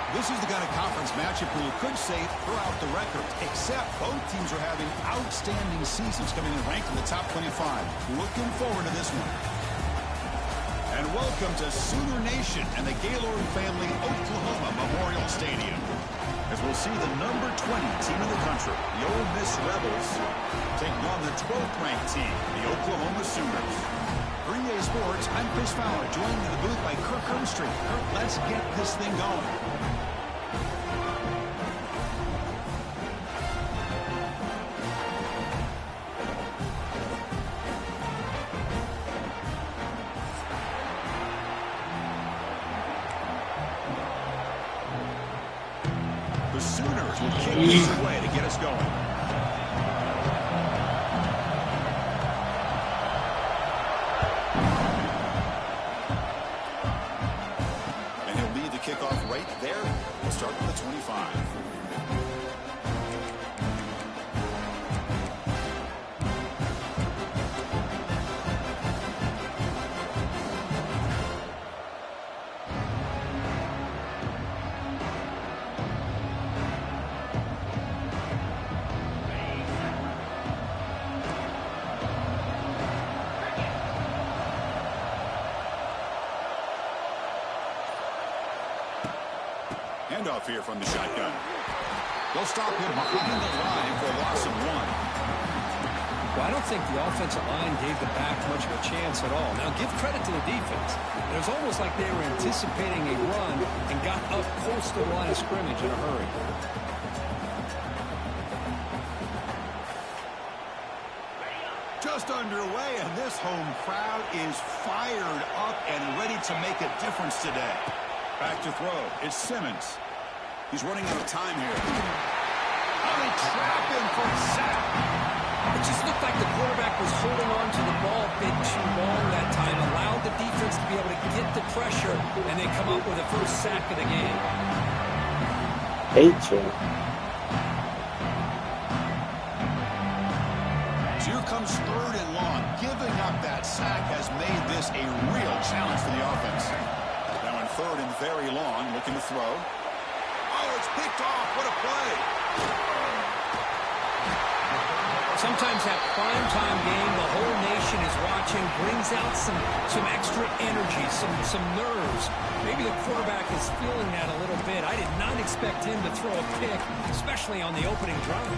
This is the kind of conference matchup where you could say throughout the record, except both teams are having outstanding seasons, coming in ranked in the top 25. Looking forward to this one. And welcome to Sooner Nation and the Gaylord Family Oklahoma Memorial Stadium, as we'll see the number 20 team in the country, the Ole Miss Rebels, taking on the 12th ranked team, the Oklahoma Sooners. For EA Sports, I'm Chris Fowler, joined in the booth by Kirk Herbstreit. Kirk, let's get this thing going. The Sooners will kick this away to get us going. And he'll lead the kickoff right there. We'll start with the 25. Handoff here from the shotgun. They'll stop him behind the line for a loss of 1. Well, I don't think the offensive line gave the back much of a chance at all. Now, give credit to the defense. It was almost like they were anticipating a run and got up close to the line of scrimmage in a hurry. Just underway, and this home crowd is fired up and ready to make a difference today. Back to throw. It's Simmons. He's running out of time here. Oh, they trap him for a sack. It just looked like the quarterback was holding on to the ball a bit too long that time, allowed the defense to be able to get the pressure, and they come up with the first sack of the game. Hate you. So here comes 3rd and long. Giving up that sack has made this a real challenge for the offense. Now on 3rd and very long, looking to throw. Oh, it's picked off. What a play. Sometimes that primetime game, the whole nation is watching, brings out some extra energy, some nerves. Maybe the quarterback is feeling that a little bit. I did not expect him to throw a pick, especially on the opening drive.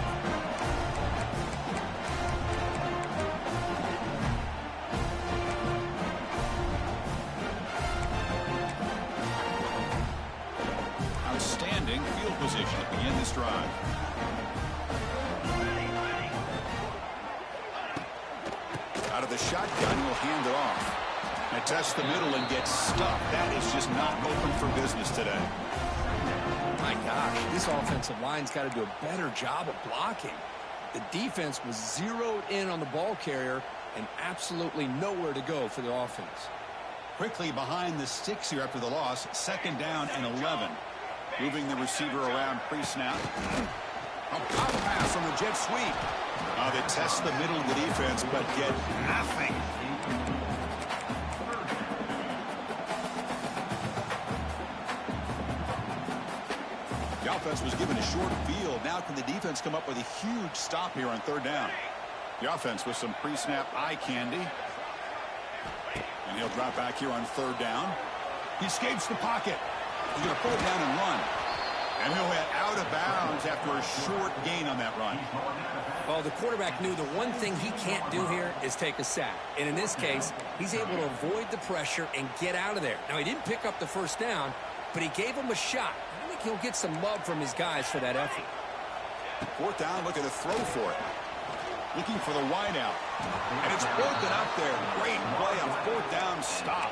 Outstanding field position to begin this drive. Out of the shotgun, he'll hand it off. And test the middle and get stuck. That is just not open for business today. My gosh, this offensive line's got to do a better job of blocking. The defense was zeroed in on the ball carrier and absolutely nowhere to go for the offense. Quickly behind the sticks here after the loss. 2nd down and 11. Moving the receiver around pre-snap. A pop pass on the jet sweep. They test the middle of the defense, but get nothing. The offense was given a short field. Now can the defense come up with a huge stop here on 3rd down? The offense with some pre-snap eye candy. And he'll drop back here on 3rd down. He escapes the pocket. He's going to pull it down and run. And he'll head out of bounds after a short gain on that run. Well, the quarterback knew the one thing he can't do here is take a sack. And in this case, he's able to avoid the pressure and get out of there. Now, he didn't pick up the 1st down, but he gave him a shot. I think he'll get some love from his guys for that effort. 4th down, looking to throw for it. Looking for the wide out. And it's broken up there. Great play on 4th down stop.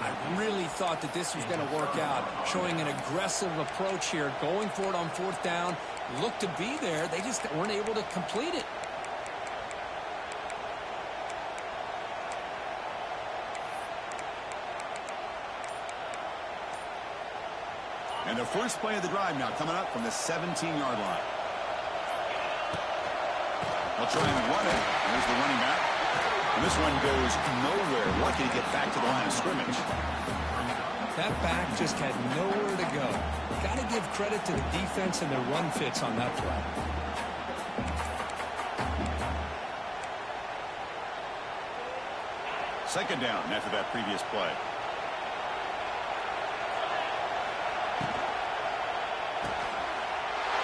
I really thought that this was going to work out, showing an aggressive approach here, going for it on 4th down. Looked to be there. They just weren't able to complete it. And the first play of the drive now coming up from the 17-yard line. They'll try and run it. There's the running back. And this one goes nowhere. Lucky to get back to the line of scrimmage. That back just had nowhere to go. Got to credit to the defense and their run fits on that play. Second down after that previous play.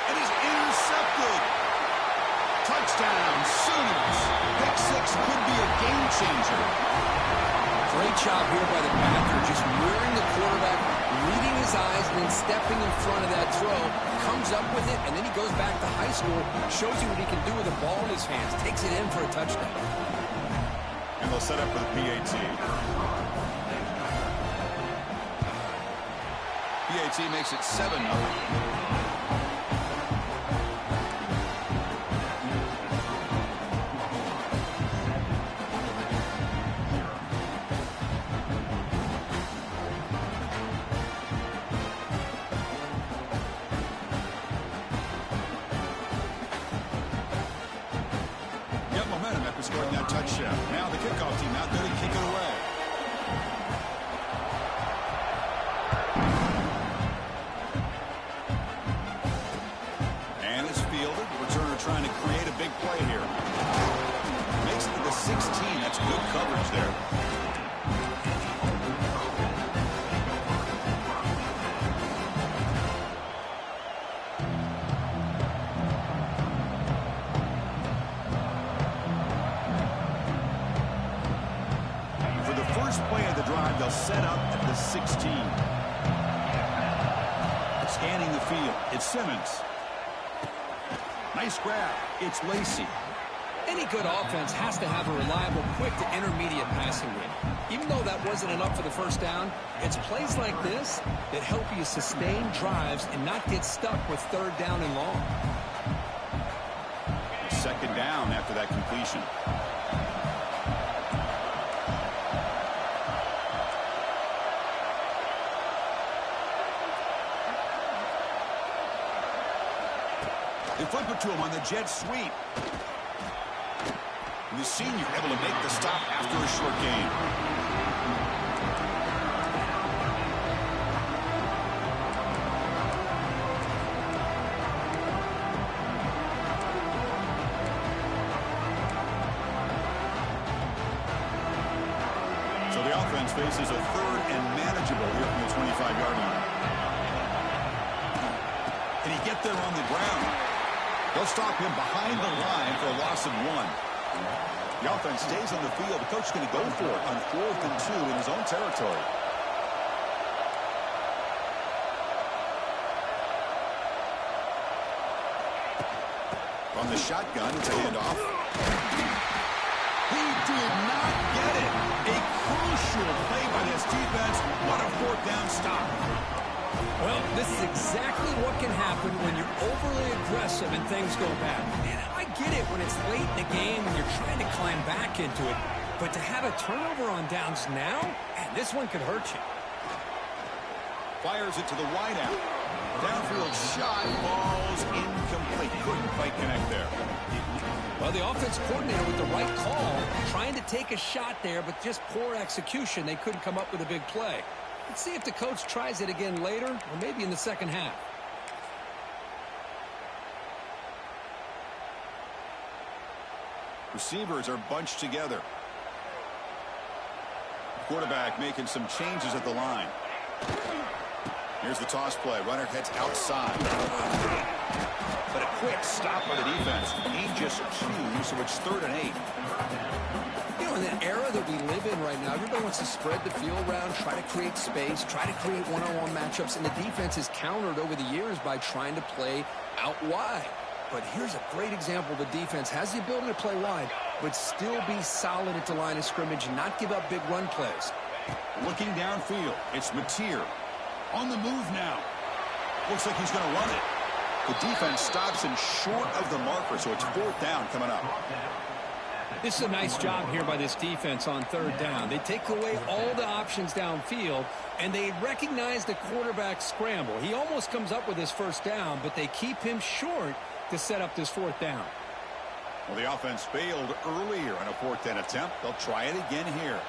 And he's intercepted. Touchdown, Sooners. Pick six could be a game changer. Great job here by the Panther, just mirroring the quarterback, reading his eyes, and then stepping in front of that throw. Comes up with it, and then he goes back to high school, shows you what he can do with the ball in his hands, takes it in for a touchdown. And they'll set up for the PAT. PAT makes it 7-0. Scoring that touchdown. Now the kickoff team out there to kick it away. And it's fielded. Returner trying to create a big play here. Makes it to the 16. That's good coverage there. They'll set up at the 16. Scanning the field. It's Simmons. Nice grab. It's Lacy. Any good offense has to have a reliable, quick to intermediate passing game. Even though that wasn't enough for the first down, it's plays like this that help you sustain drives and not get stuck with third down and long. Second down after that completion. They flip it to him on the jet sweep. And the senior able to make the stop after a short gain. So the offense faces a third and manageable here from the 25-yard line. Can he get there on the ground? They'll stop him behind the line for a loss of 1. The offense stays on the field. The coach is going to go for it on 4th and 2 in his own territory. From the shotgun, it's a handoff. He did not get it. A crucial play by this defense. What a 4th down stop. Well, this is exactly what can happen when you're overly aggressive and things go bad. And I get it when it's late in the game and you're trying to climb back into it. But to have a turnover on downs now, man, this one could hurt you. Fires it to the wideout. Downfield shot, balls incomplete. Couldn't quite connect there. Well, the offense coordinator with the right call, trying to take a shot there, but just poor execution. They couldn't come up with a big play. Let's see if the coach tries it again later, or maybe in the second half. Receivers are bunched together. Quarterback making some changes at the line. Here's the toss play. Runner heads outside. But a quick stop by the defense. He just chews, so it's 3rd and 8. You know, in the era that we live in right now, everybody wants to spread the field around, try to create space, try to create one-on-one matchups, and the defense is countered over the years by trying to play out wide. But here's a great example. The defense has the ability to play wide, but still be solid at the line of scrimmage and not give up big run plays. Looking downfield, it's Mateer. On the move now. Looks like he's going to run it. The defense stops him short of the marker, so it's 4th down coming up. This is a nice job here by this defense on 3rd down. They take away all the options downfield, and they recognize the quarterback scramble. He almost comes up with his 1st down, but they keep him short to set up this 4th down. Well, the offense failed earlier in a 4th down attempt. They'll try it again here.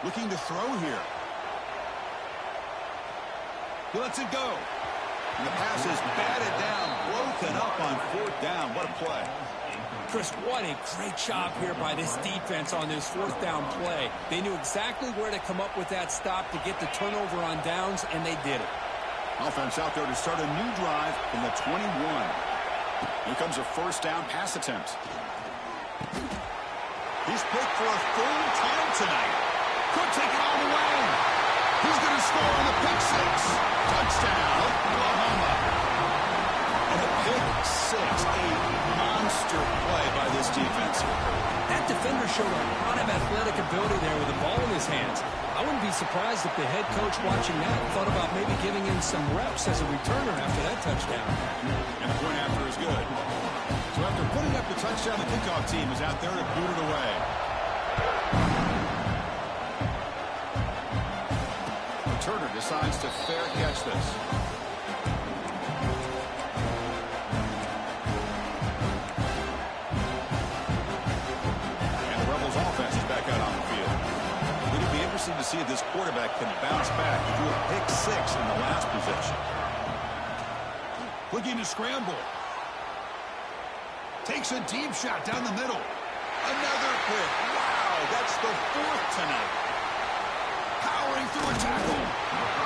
Looking to throw here. He lets it go. And the pass is batted down, broken up on 4th down. What a play. Chris, what a great job here by this defense on this 4th down play. They knew exactly where to come up with that stop to get the turnover on downs, and they did it. Offense out there to start a new drive from the 21. Here comes a 1st down pass attempt. He's picked for a 3rd time tonight. Could take it all the way. He's going to score on the pick 6. Touchdown, Oklahoma. And a pick 6, a monster play by this defense. That defender showed a lot of athletic ability there with the ball in his hands. I wouldn't be surprised if the head coach watching that thought about maybe giving him some reps as a returner after that touchdown. And the point after is good. So after putting up the touchdown, the kickoff team is out there to boot it away. Turner decides to fair catch this. And the Rebels offense is back out on the field. It'll be interesting to see if this quarterback can bounce back and do a pick 6 in the last possession. Looking to scramble. Takes a deep shot down the middle. Another pick. Wow, that's the 4th tonight. Powering through a tackle.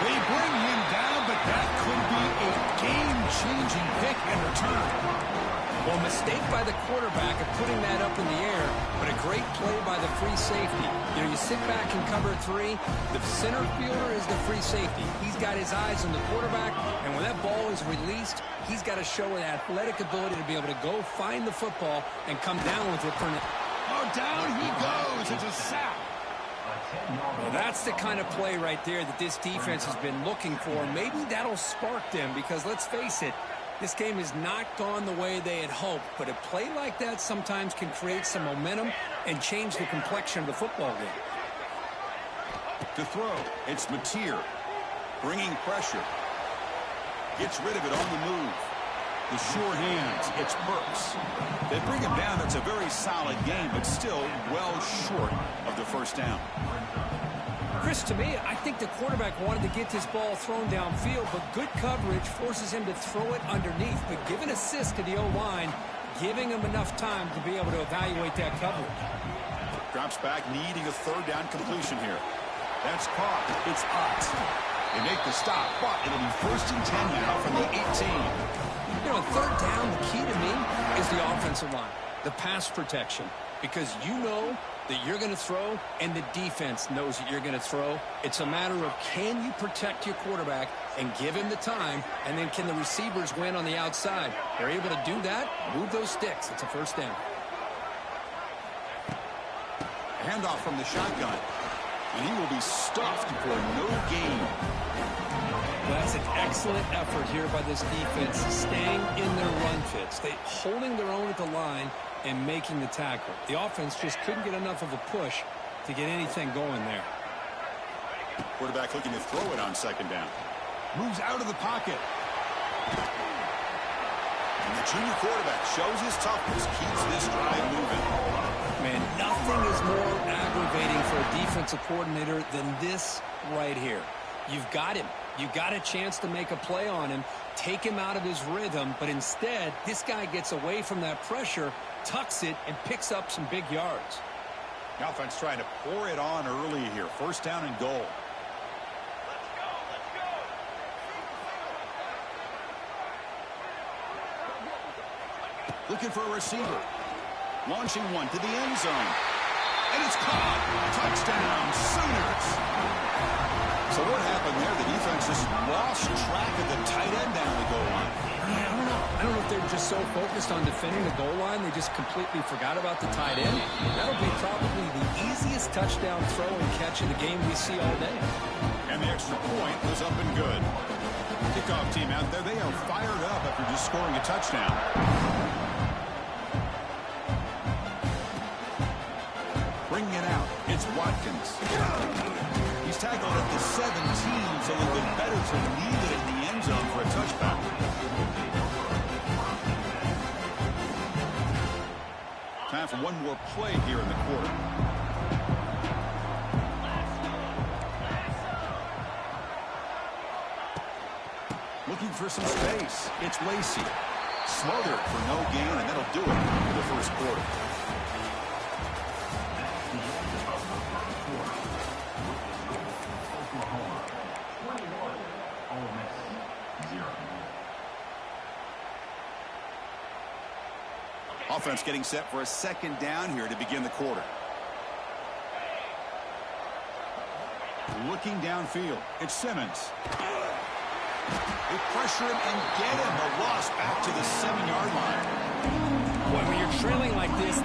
They bring him down, but that could be a game-changing pick and return. Well, mistake by the quarterback of putting that up in the air, but a great play by the free safety. You know, you sit back and cover 3. The center fielder is the free safety. He's got his eyes on the quarterback, and when that ball is released, he's got to show an athletic ability to be able to go find the football and come down with it. Oh, down he goes. It's a sack. Well, that's the kind of play right there that this defense has been looking for. Maybe that'll spark them because, let's face it, this game has not gone the way they had hoped. But a play like that sometimes can create some momentum and change the complexion of the football game. To throw, it's Mateer. Bringing pressure. Gets rid of it on the move. The sure hands, it's Burks. They bring him down. That's a very solid game, but still well short of the 1st down. Chris, to me, I think the quarterback wanted to get this ball thrown downfield, but good coverage forces him to throw it underneath. But give an assist to the O-line, giving him enough time to be able to evaluate that coverage. Drops back, needing a 3rd down completion here. That's caught. It's Ott. They make the stop, but it'll be 1st and 10 now from the 18. You know, 3rd down, the key to me is the offensive line, the pass protection, because you know that you're going to throw and the defense knows that you're going to throw. It's a matter of can you protect your quarterback and give him the time, and then can the receivers win on the outside? They're able to do that, move those sticks. It's a 1st down. Handoff from the shotgun, and he will be stuffed for no gain. That's an excellent effort here by this defense, staying in their run fits. They holding their own at the line and making the tackle. The offense just couldn't get enough of a push to get anything going there. Quarterback looking to throw it on 2nd down. Moves out of the pocket. And the junior quarterback shows his toughness, keeps this drive moving. Man, nothing is more aggravating for a defensive coordinator than this right here. You've got him. You got a chance to make a play on him, take him out of his rhythm, but instead, this guy gets away from that pressure, tucks it, and picks up some big yards. The offense trying to pour it on early here. 1st down and goal. Looking for a receiver. Launching one to the end zone. And it's caught. Touchdown, Sooners. So what happened there? The defense just lost track of the tight end down the goal line. I don't know if they're just so focused on defending the goal line, they just completely forgot about the tight end. That'll be probably the easiest touchdown throw and catch of the game we see all day. And the extra point was up and good. Kickoff team out there, they are fired up after just scoring a touchdown. Bringing it out, it's Watkins. He's tackled at the 17, so it would be better to leave it in the end zone for a touchback. Time for one more play here in the quarter. for some space. It's Lacey. Smothered for no gain, and that'll do it for the first quarter. Offense getting set for a second down here to begin the quarter. Looking downfield, it's Simmons. They pressure him and get him. The loss back to the 7-yard line. Boy, when you're trailing like this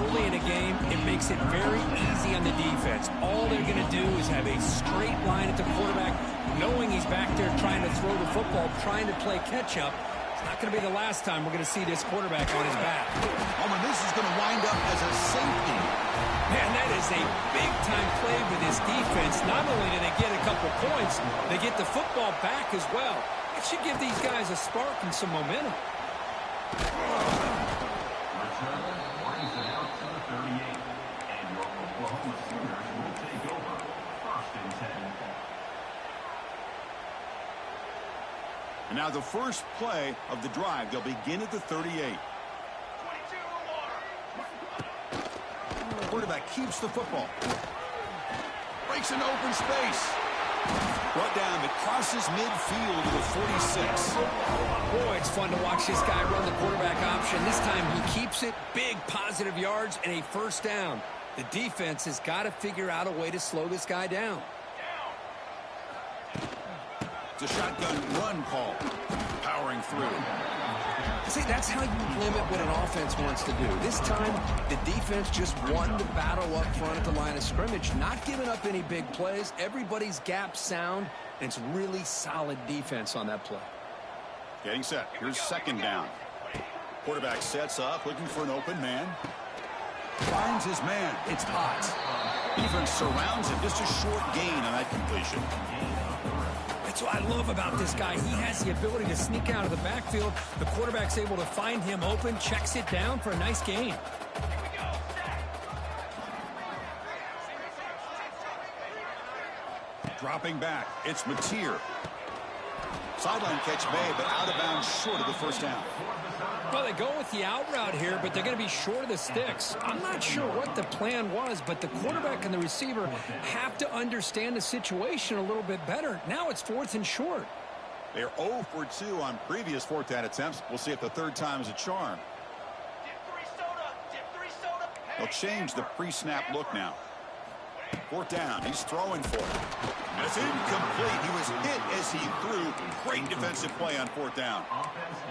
early in a game, it makes it very easy on the defense. All they're going to do is have a straight line at the quarterback, knowing he's back there trying to throw the football, trying to play catch-up. It's not going to be the last time we're going to see this quarterback on his back. Oh, and this is going to wind up as a safety. Man, that is a big-time play with this defense. Not only do they get a couple points, they get the football back as well. It should give these guys a spark and some momentum. And now the first play of the drive. They'll begin at the 38. Quarterback keeps the football. Breaks into open space. Brought down, but crosses midfield to the 46. Boy, it's fun to watch this guy run the quarterback option. This time he keeps it. Big positive yards and a first down. The defense has got to figure out a way to slow this guy down. It's a shotgun run call. Powering through. See, that's how you limit what an offense wants to do. This time, the defense just won the battle up front at the line of scrimmage, not giving up any big plays. Everybody's gap sound, and it's really solid defense on that play. Getting set. Here's second down. Quarterback sets up, looking for an open man. Finds his man. It's hot. Defense surrounds him. Just a short gain on that completion. That's what I love about this guy. He has the ability to sneak out of the backfield. The quarterback's able to find him open, checks it down for a nice gain. Dropping back, it's Mateer. Sideline catch made, but out of bounds short of the first down. Well, they go with the out route here, but they're going to be short of the sticks. I'm not sure what the plan was, but the quarterback and the receiver have to understand the situation a little bit better. Now it's 4th and short. They're 0 for 2 on previous 4th down attempts. We'll see if the third time is a charm. They'll change the pre-snap look now. 4th down. He's throwing for it. It's incomplete. He was hit as he threw. Great defensive play on 4th down.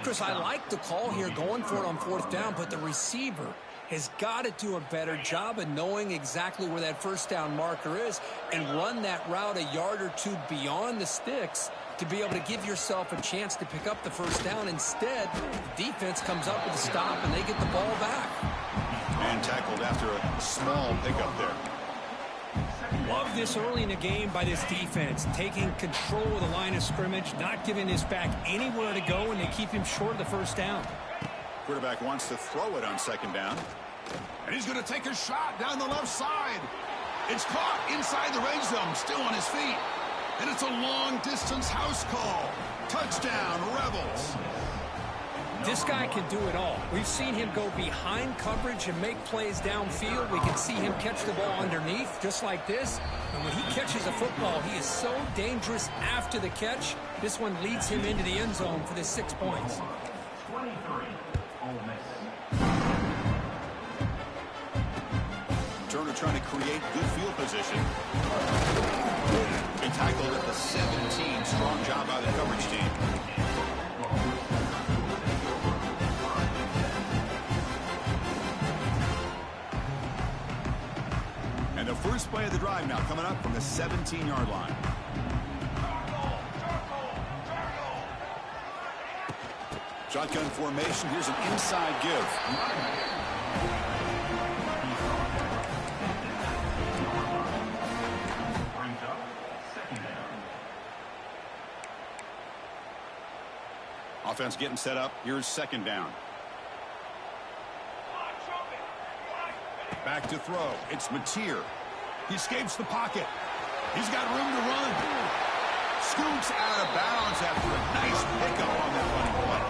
Chris, I like the call here going for it on 4th down, but the receiver has got to do a better job of knowing exactly where that first down marker is and run that route a yard or two beyond the sticks to be able to give yourself a chance to pick up the first down. Instead, the defense comes up with a stop and they get the ball back. And tackled after a small pickup there. Love this early in the game by this defense, taking control of the line of scrimmage, not giving this back anywhere to go, and they keep him short of the first down. Quarterback wants to throw it on second down. And he's going to take a shot down the left side. It's caught inside the red zone, still on his feet. And it's a long-distance house call. Touchdown, Rebels. This guy can do it all. We've seen him go behind coverage and make plays downfield. We can see him catch the ball underneath, just like this. And when he catches a football, he is so dangerous after the catch. This one leads him into the end zone for the 6 points. Turner trying to create good field position. He tackled at the 17. Strong job by the coverage team. And the first play of the drive now coming up from the 17-yard line. Shotgun formation. Here's an inside give. Offense getting set up. Here's second down. Back to throw. It's Mateer. He escapes the pocket. He's got room to run. Scoots out of bounds after a nice pickup on that running play.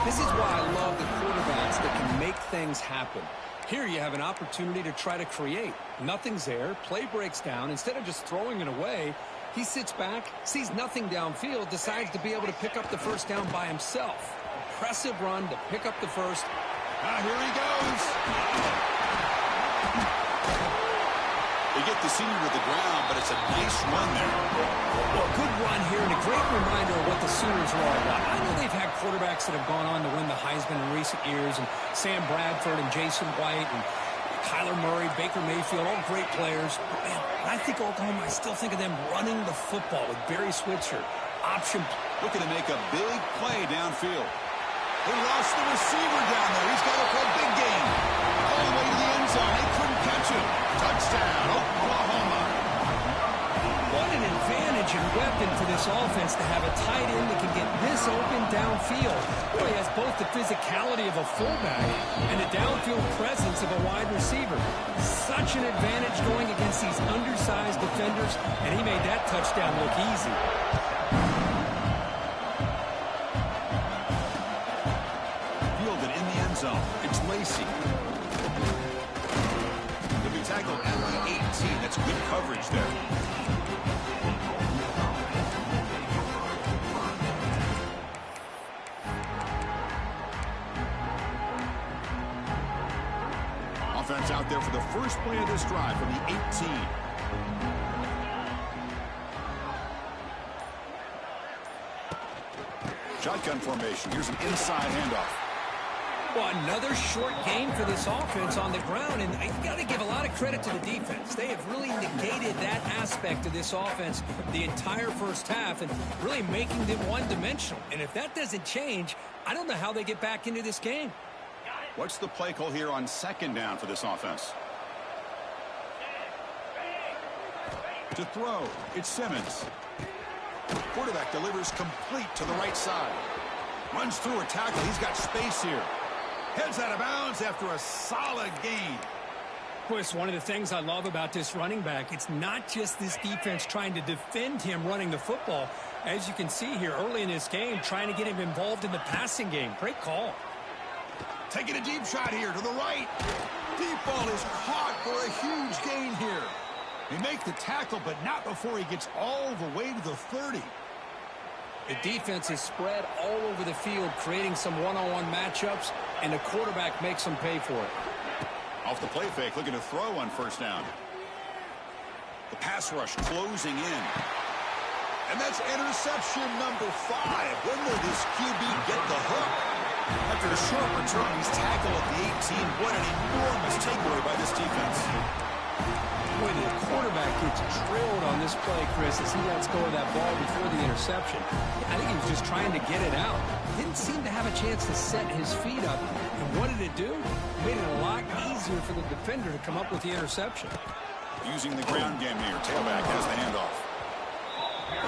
This is why I love the quarterbacks that can make things happen. Here you have an opportunity to try to create. Nothing's there. Play breaks down. Instead of just throwing it away, he sits back, sees nothing downfield, decides to be able to pick up the first down by himself. Impressive run to pick up the first. Here he goes. They get the senior to the ground, but it's a nice run there. Well, good run here and a great reminder of what the Sooners are all about. I know they've had quarterbacks that have gone on to win the Heisman in recent years, and Sam Bradford and Jason White and Kyler Murray, Baker Mayfield, all great players. But man, when I think Oklahoma, I still think of them running the football with Barry Switzer. Option. Looking to make a big play downfield. They lost the receiver down there. He's got it for a big game. All the way to the end zone. They couldn't catch him. Touchdown, Oklahoma. What an advantage and weapon for this offense to have a tight end that can get this open downfield. Really has both the physicality of a fullback and the downfield presence of a wide receiver. Such an advantage going against these undersized defenders, and he made that touchdown look easy. Fielded in the end zone. It's Lacy. He'll be tackled at the 18. That's good coverage there. Offense out there for the first play of this drive from the 18. Shotgun formation. Here's an inside handoff. Well, another short game for this offense on the ground, and you've got to give a lot of credit to the defense. They have really negated that aspect of this offense the entire first half and really making them one-dimensional. And if that doesn't change, I don't know how they get back into this game. What's the play call here on second down for this offense? To throw, it's Simmons. Quarterback delivers complete to the right side. Runs through a tackle. He's got space here. Heads out of bounds after a solid gain. Chris, one of the things I love about this running back, it's not just this defense trying to defend him running the football. As you can see here early in this game, trying to get him involved in the passing game. Great call. Taking a deep shot here to the right. Deep ball is caught for a huge gain here. They make the tackle, but not before he gets all the way to the 30. The defense is spread all over the field, creating some one-on-one matchups, and the quarterback makes them pay for it. Off the play fake, looking to throw on first down. The pass rush closing in. And that's interception number 5. When will this QB get the hook? After a short return, he's tackled at the 18. What an enormous takeaway by this defense. Boy, the quarterback gets drilled on this play, Chris, as he lets go of that ball before the interception. I think he was just trying to get it out. Didn't seem to have a chance to set his feet up. And what did it do? It made it a lot easier for the defender to come up with the interception. Using the ground game here, tailback has the handoff.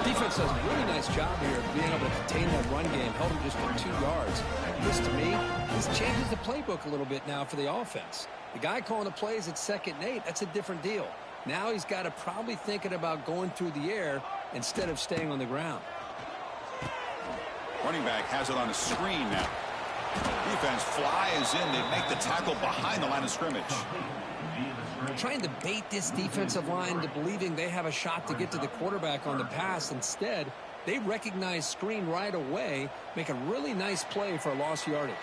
Defense does a really nice job here of being able to contain that run game, held him just for 2 yards. This, to me, this changes the playbook a little bit now for the offense. The guy calling the plays at 2nd and 8, that's a different deal. Now he's got to probably thinking about going through the air instead of staying on the ground. Running back has it on a screen now. Defense flies in. They make the tackle behind the line of scrimmage. Trying to bait this defensive line to believing they have a shot to get to the quarterback on the pass. Instead, they recognize screen right away, make a really nice play for a lost yardage.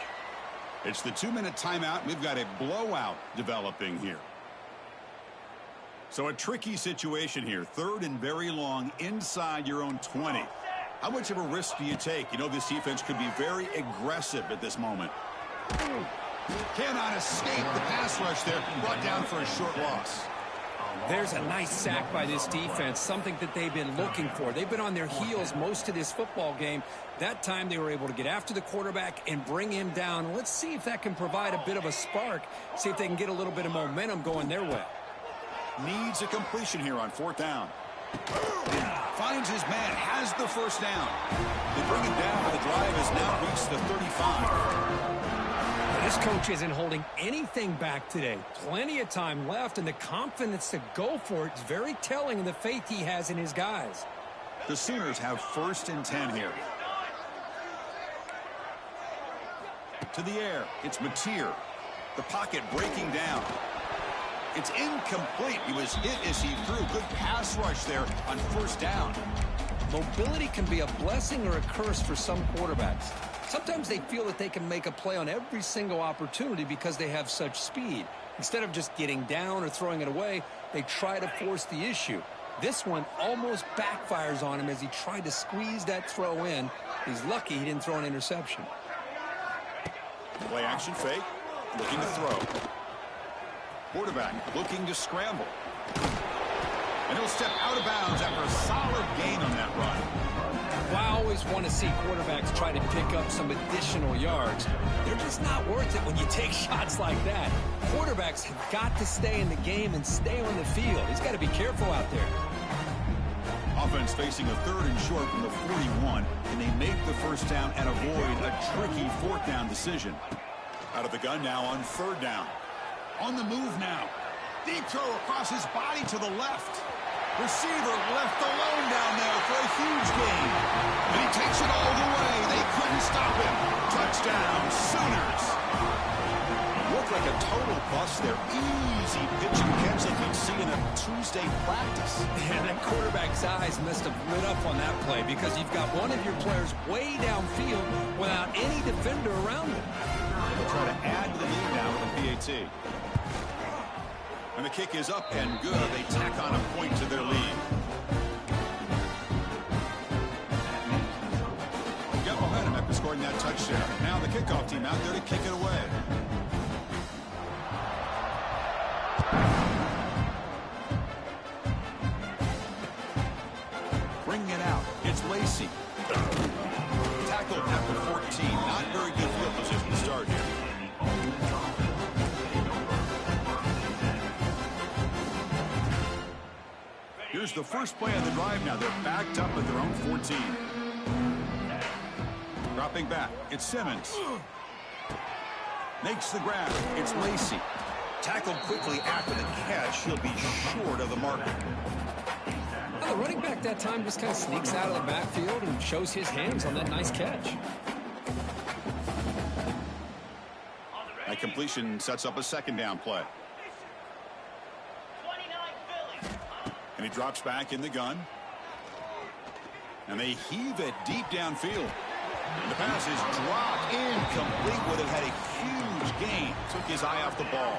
It's the 2-minute timeout. We've got a blowout developing here. So a tricky situation here. 3rd and very long inside your own 20. How much of a risk do you take? You know this defense could be very aggressive at this moment. Cannot escape the pass rush there. Brought down for a short loss. There's a nice sack by this defense, something that they've been looking for. They've been on their heels most of this football game. That time they were able to get after the quarterback and bring him down. Let's see if that can provide a bit of a spark, see if they can get a little bit of momentum going their way. Needs a completion here on 4th down. Finds his man, has the first down. They bring him down, but the drive has now reached the 35. This coach isn't holding anything back today. Plenty of time left, and the confidence to go for it is very telling of the faith he has in his guys. The Sooners have 1st and 10 here. To the air. It's Mateer. The pocket breaking down. It's incomplete. He was hit as he threw. Good pass rush there on 1st down. Mobility can be a blessing or a curse for some quarterbacks. Sometimes they feel that they can make a play on every single opportunity because they have such speed. Instead of just getting down or throwing it away, they try to force the issue. This one almost backfires on him as he tried to squeeze that throw in. He's lucky he didn't throw an interception. Play action fake. Looking to throw. Quarterback looking to scramble. And he'll step out of bounds after a solid gain on that run. Well, I always want to see quarterbacks try to pick up some additional yards. They're just not worth it when you take shots like that. Quarterbacks have got to stay in the game and stay on the field. He's got to be careful out there. Offense facing a 3rd and short from the 41, and they make the 1st down and avoid a tricky 4th down decision. Out of the gun now on 3rd down. On the move now. Deep throw across his body to the left. Receiver left alone down there for a huge gain. And he takes it all the way. They couldn't stop him. Touchdown, Sooners. Looked like a total bust there. Easy pitch and catch like you'd see in a Tuesday practice. And that quarterback's eyes must have lit up on that play because you've got one of your players way downfield without any defender around him. They'll try to add to the lead now with a PAT. And the kick is up and good. They tack on a point to their lead. Got behind him after scoring that touchdown. Now the kickoff team out there to kick it away. Bringing it out. It's Lacy. Tackled at the 14. Not very good field position to start here. Here's the first play of the drive now. They're backed up at their own 14. Dropping back. It's Simmons. Makes the grab. It's Lacy. Tackled quickly after the catch. He'll be short of the marker. Well, the running back that time just kind of sneaks out of the backfield and shows his hands on that nice catch. That completion sets up a 2nd down play. And he drops back in the gun. And they heave it deep downfield. And the pass is dropped incomplete. Would have had a huge gain. Took his eye off the ball.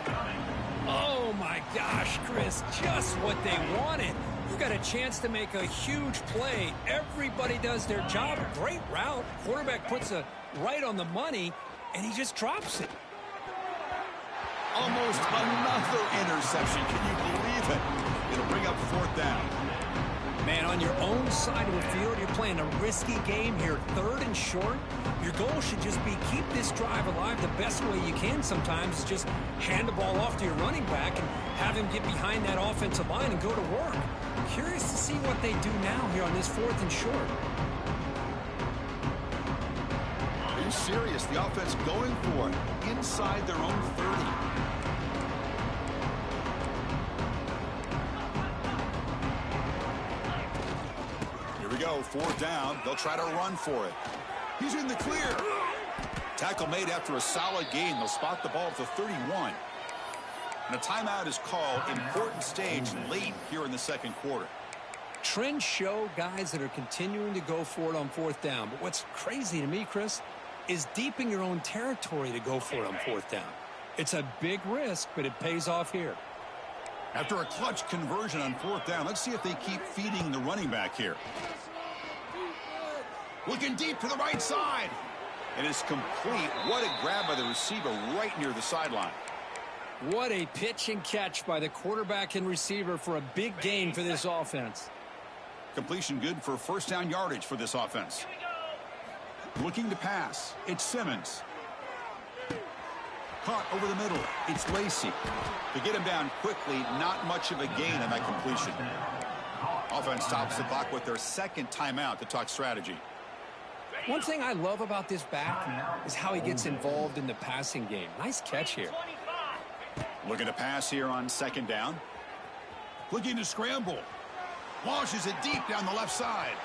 Oh, my gosh, Chris. Just what they wanted. You got a chance to make a huge play. Everybody does their job. Great route. Quarterback puts it right on the money, and he just drops it. Almost another interception. Can you believe it? It'll bring up 4th down. Man, on your own side of the field, you're playing a risky game here. 3rd and short. Your goal should just be keep this drive alive the best way you can sometimes is just hand the ball off to your running back and have him get behind that offensive line and go to work. Curious to see what they do now here on this 4th and short. Are you serious? The offense going for it inside their own 30. Go 4th down. They'll try to run for it. He's in the clear. Tackle made after a solid gain. They'll spot the ball at the 31. And a timeout is called. Important stage late here in the 2nd quarter. Trends show guys that are continuing to go for it on 4th down. But what's crazy to me, Chris, is deep in your own territory to go for it on 4th down. It's a big risk, but it pays off here. After a clutch conversion on 4th down, let's see if they keep feeding the running back here. Looking deep to the right side. It is complete. What a grab by the receiver right near the sideline. What a pitch and catch by the quarterback and receiver for a big gain for this offense. Completion good for 1st down yardage for this offense. Looking to pass. It's Simmons. Caught over the middle. It's Lacy. To get him down quickly, not much of a gain on that completion. Offense stops the clock with their 2nd timeout to talk strategy. One thing I love about this back is how he gets involved in the passing game. Nice catch here. Looking to pass here on 2nd down. Looking to scramble. Launches it deep down the left side.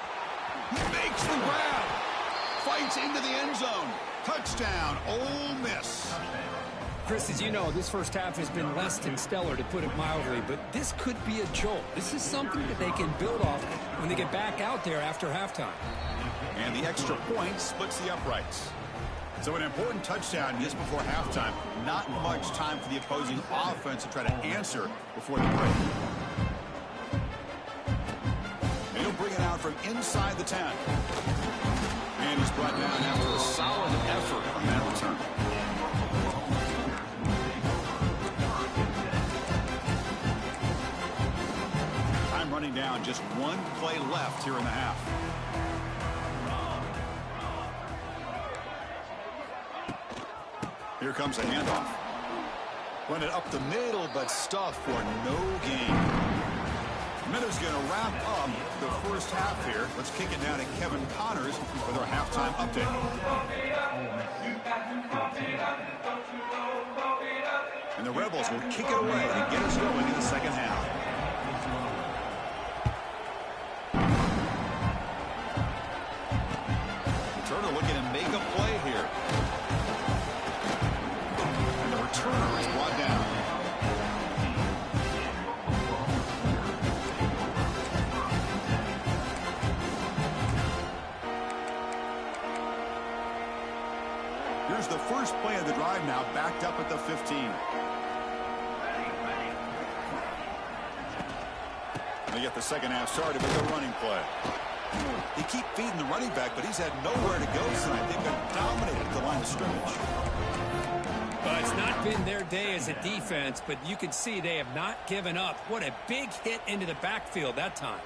He makes the grab. Fights into the end zone. Touchdown, Ole Miss. Chris, as you know, this first half has been less than stellar, to put it mildly, but this could be a jolt. This is something that they can build off when they get back out there after halftime. And the extra point splits the uprights. So an important touchdown just before halftime. Not much time for the opposing offense to try to answer before the break. And he'll bring it out from inside the 10. And he's brought down after a solid effort on that return. Time running down, just one play left here in the half. Here comes a handoff. Run it up the middle, but stuff for no gain. Miller's going to wrap up the first half here. Let's kick it down to Kevin Connors with our halftime update. And the Rebels will kick it away to get us going in the second half. Returner looking to make a play here. Turner is brought down. Here's the first play of the drive now, backed up at the 15. They get the second half started with a running play. They keep feeding the running back, but he's had nowhere to go tonight. They've been dominated at the line of scrimmage. Well, it's not been their day as a defense, but you can see they have not given up. What a big hit into the backfield that time.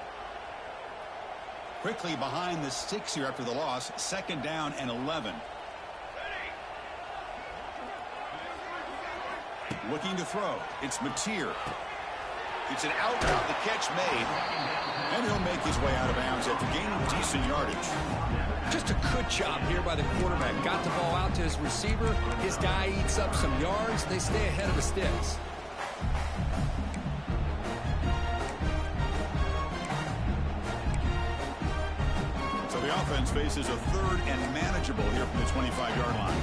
Quickly behind the sticks here after the loss. Second down and 11. Looking to throw. It's Mateer. It's an out route. The catch made. And he'll make his way out of bounds after gaining decent yardage. Just a good job here by the quarterback. Got the ball out to his receiver. His guy eats up some yards. They stay ahead of the sticks. So the offense faces a third and manageable here from the 25-yard line.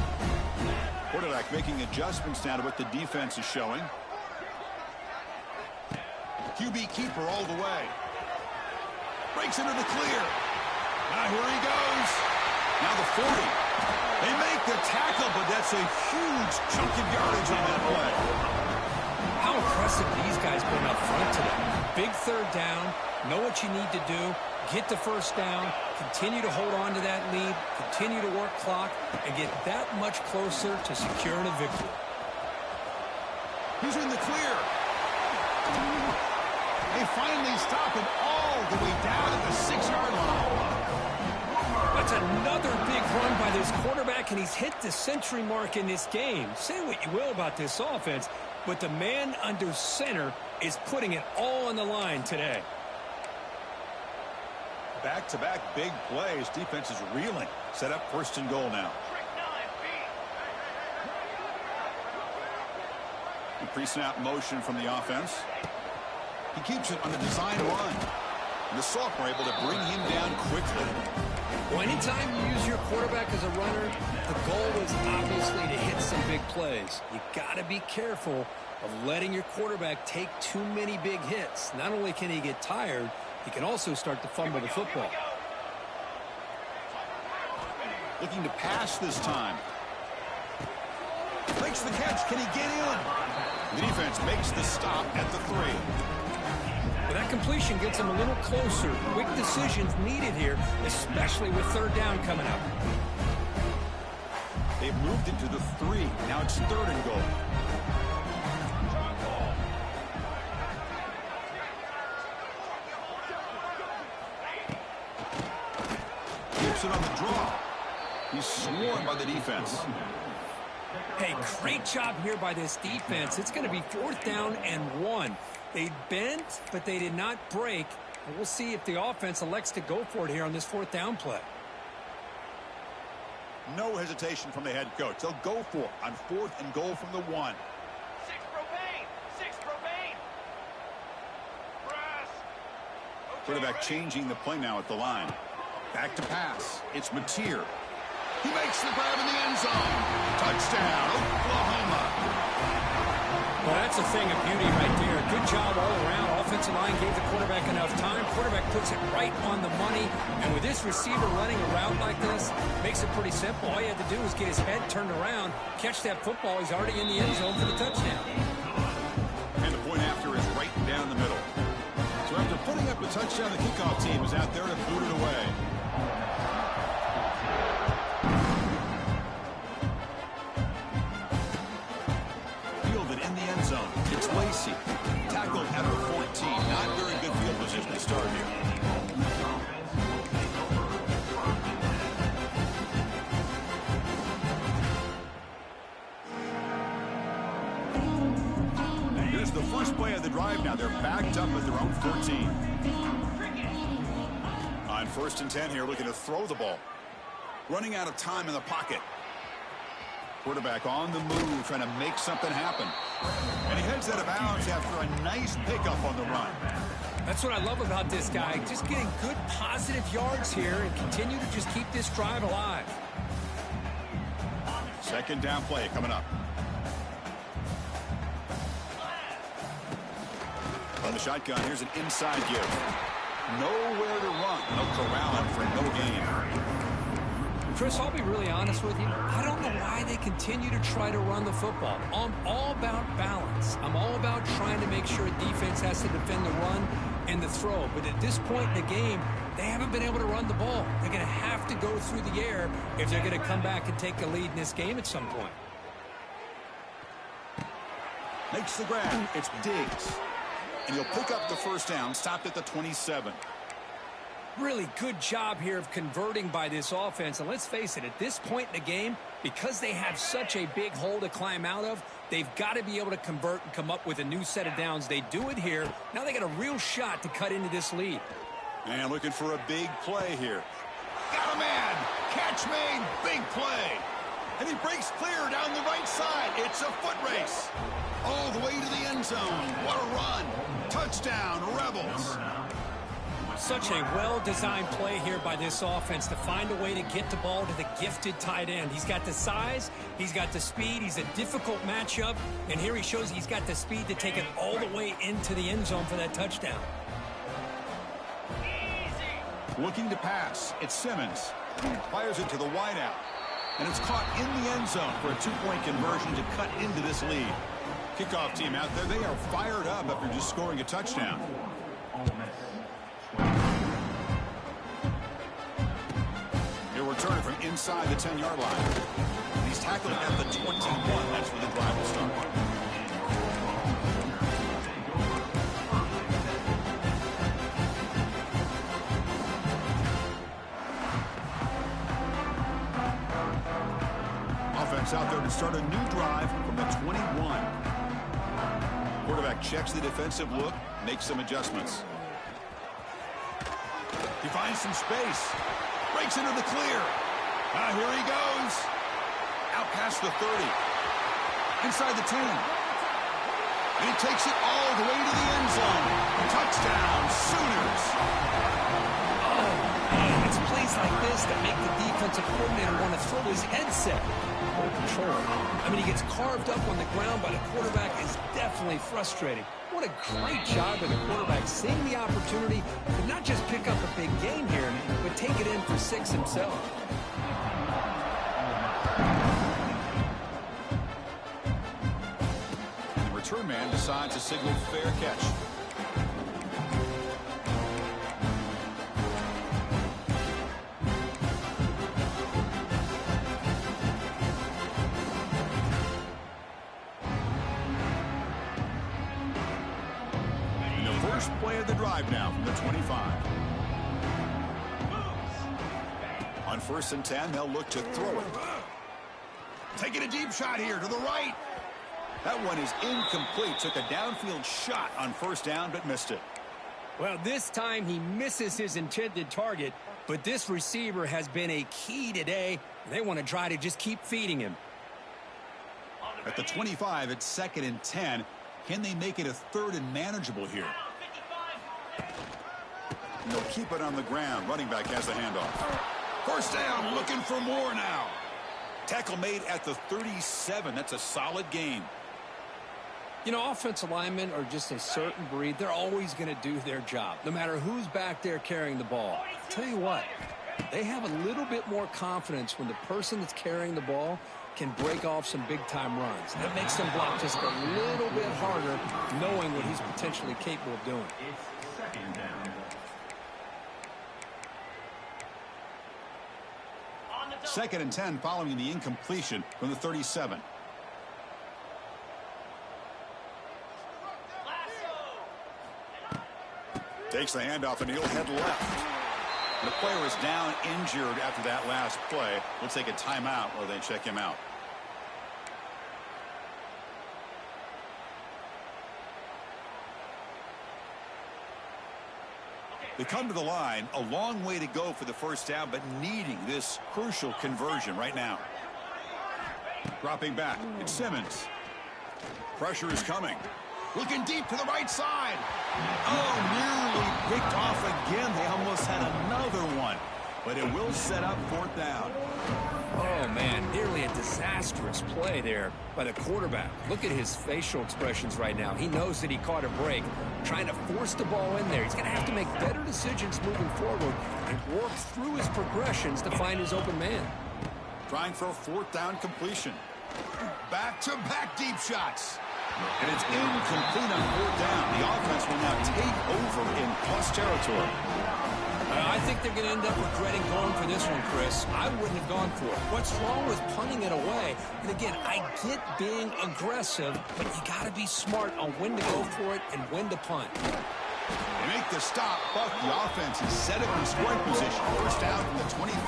Quarterback making adjustments now to what the defense is showing. QB keeper all the way. Breaks into the clear. Now here he goes. Now the 40. They make the tackle, but that's a huge chunk of yardage on that play. How impressive these guys been up front today. Big third down. Know what you need to do. Get the first down. Continue to hold on to that lead. Continue to work clock and get that much closer to securing a victory. He's in the clear. They finally stop him all the way down at the 6-yard line. That's another big run by this quarterback, and he's hit the century mark in this game. Say what you will about this offense, but the man under center is putting it all on the line today. Back-to-back big plays. Defense is reeling. Set up first and goal now. Pre-snap motion from the offense. He keeps it on the design run. And the sophomore able to bring him down quickly. Well, anytime you use your quarterback as a runner, the goal is obviously to hit some big plays. You got to be careful of letting your quarterback take too many big hits. Not only can he get tired, he can also start to fumble the football. Looking to pass this time. Makes the catch. Can he get in? The defense makes the stop at the 3. But that completion gets him a little closer. Quick decisions needed here, especially with third down coming up. They've moved into the 3. Now it's third and goal. Keeps it on the draw. He's swarmed by the defense. Hey, great job here by this defense. It's going to be 4th down and 1. They bent, but they did not break. And we'll see if the offense elects to go for it here on this 4th down play. No hesitation from the head coach. They'll go for it on 4th and goal from the 1. 6 propane! 6 propane! Brass! Quarterback changing the play now at the line. Back to pass. It's Mateer. He makes the grab in the end zone. Touchdown, Oklahoma. Well, that's a thing of beauty right there. Good job all around. Offensive line gave the quarterback enough time. Quarterback puts it right on the money. And with this receiver running a route like this, makes it pretty simple. All you had to do was get his head turned around, catch that football. He's already in the end zone for the touchdown. And the point after is right down the middle. So after putting up a touchdown, the kickoff team is out there to boot it away. Fielded in the end zone. It's Lacy. Tackled at the 14. Not very good field position to start here. Here's the first play of the drive now. They're backed up at their own 14. On 1st and 10 here, looking to throw the ball. Running out of time in the pocket. Quarterback on the move, trying to make something happen. And he heads out of bounds after a nice pickup on the run. That's what I love about this guy. Just getting good, positive yards here and continue to just keep this drive alive. 2nd down play coming up. On the shotgun, here's an inside give. Nowhere to run. No corralling for no gain. Chris, I'll be really honest with you. I don't know why they continue to try to run the football. I'm all about balance. I'm all about trying to make sure defense has to defend the run and the throw. But at this point in the game, they haven't been able to run the ball. They're going to have to go through the air if they're going to come back and take a lead in this game at some point. Makes the grab. It's Diggs. And he'll pick up the 1st down, stopped at the 27. Really good job here of converting by this offense. And let's face it, at this point in the game, because they have such a big hole to climb out of, they've got to be able to convert and come up with a new set of downs. They do it here. Now they got a real shot to cut into this lead. And looking for a big play here. Got a man. Catch made. Big play. And he breaks clear down the right side. It's a foot race. All the way to the end zone. What a run. Touchdown, Rebels. Such a well-designed play here by this offense to find a way to get the ball to the gifted tight end. He's got the size, he's got the speed, he's a difficult matchup, and here he shows he's got the speed to take it all the way into the end zone for that touchdown. Looking to pass, it's Simmons. Fires it to the wideout, and it's caught in the end zone for a 2-point conversion to cut into this lead. Kickoff team out there, they are fired up after just scoring a touchdown. He'll return it from inside the 10-yard line. He's tackled at the 21. That's where the drive will start. Offense out there to start a new drive from the 21. Quarterback checks the defensive look, makes some adjustments. He finds some space. Breaks into the clear. Here he goes. Out past the 30. Inside the 10. And he takes it all the way to the end zone. Touchdown, Sooners. Oh, man, it's plays like this that make the defensive coordinator want to throw his headset. Full control. I mean, he gets carved up on the ground by the quarterback. Is definitely frustrating. What a great job by the quarterback, seeing the opportunity to not just pick up a big game here, but take it in for 6 himself. And the return man decides to signal fair catch. First play of the drive now from the 25. On 1st and 10, they'll look to throw it. Taking a deep shot here to the right. That one is incomplete. Took a downfield shot on 1st down, but missed it. Well, this time he misses his intended target, but this receiver has been a key today. They want to try to just keep feeding him. At the 25, it's 2nd and 10. Can they make it a 3rd and manageable here? And they'll keep it on the ground. Running back has the handoff. First down, looking for more now. Tackle made at the 37. That's a solid gain. You know, offensive linemen are just a certain breed. They're always going to do their job, no matter who's back there carrying the ball. I'll tell you what, they have a little bit more confidence when the person that's carrying the ball can break off some big-time runs. That makes them block just a little bit harder, knowing what he's potentially capable of doing. Second and 10 following the incompletion from the 37. Takes the handoff and he'll head left. The player is down injured after that last play. We'll take a timeout while they check him out. They come to the line, a long way to go for the first down, but needing this crucial conversion right now. Dropping back, it's Simmons. Pressure is coming. Looking deep to the right side. Oh, nearly picked off again. They almost had another one, but it will set up fourth down. Oh, man, nearly a disastrous play there by the quarterback. Look at his facial expressions right now. He knows that he caught a break, trying to force the ball in there. He's going to have to make better decisions moving forward and work through his progressions to find his open man. Trying for a fourth down completion. Back-to-back deep shots. And it's incomplete on fourth down. The offense will now take over in plus territory. I think they're going to end up regretting going for this one, Chris. I wouldn't have gone for it. What's wrong with punting it away? And again, I get being aggressive, but you got to be smart on when to go for it and when to punt. They make the stop, but the offense is set up in scoring position. First down from the 23.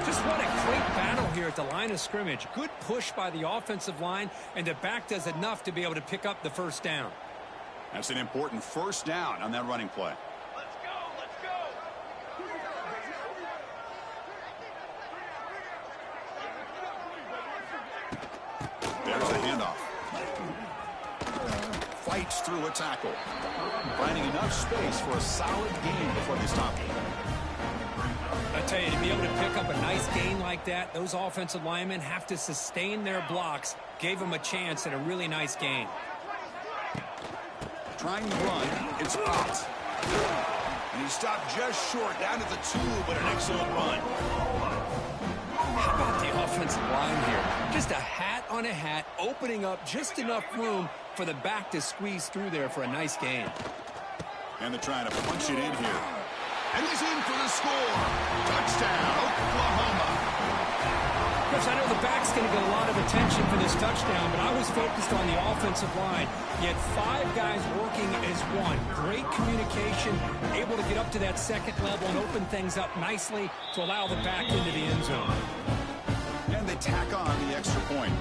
Just what a great battle here at the line of scrimmage. Good push by the offensive line, and the back does enough to be able to pick up the first down. That's an important first down on that running play. Let's go, let's go. There's a handoff. Fights through a tackle. Finding enough space for a solid gain before they stop him. I tell you, to be able to pick up a nice gain like that, those offensive linemen have to sustain their blocks. Gave them a chance at a really nice gain. Trying to run, it's out. And he stopped just short, down to the 2, but an excellent run. How about the offensive line here? Just a hat on a hat, opening up just enough room for the back to squeeze through there for a nice gain. And they're trying to punch it in here. And he's in for the score. Touchdown, Oklahoma. Chris, I know the back's going to get a lot of attention for this touchdown, but I was focused on the offensive line. You had 5 guys working as one. Great communication, able to get up to that second level and open things up nicely to allow the back into the end zone. And they tack on the extra point.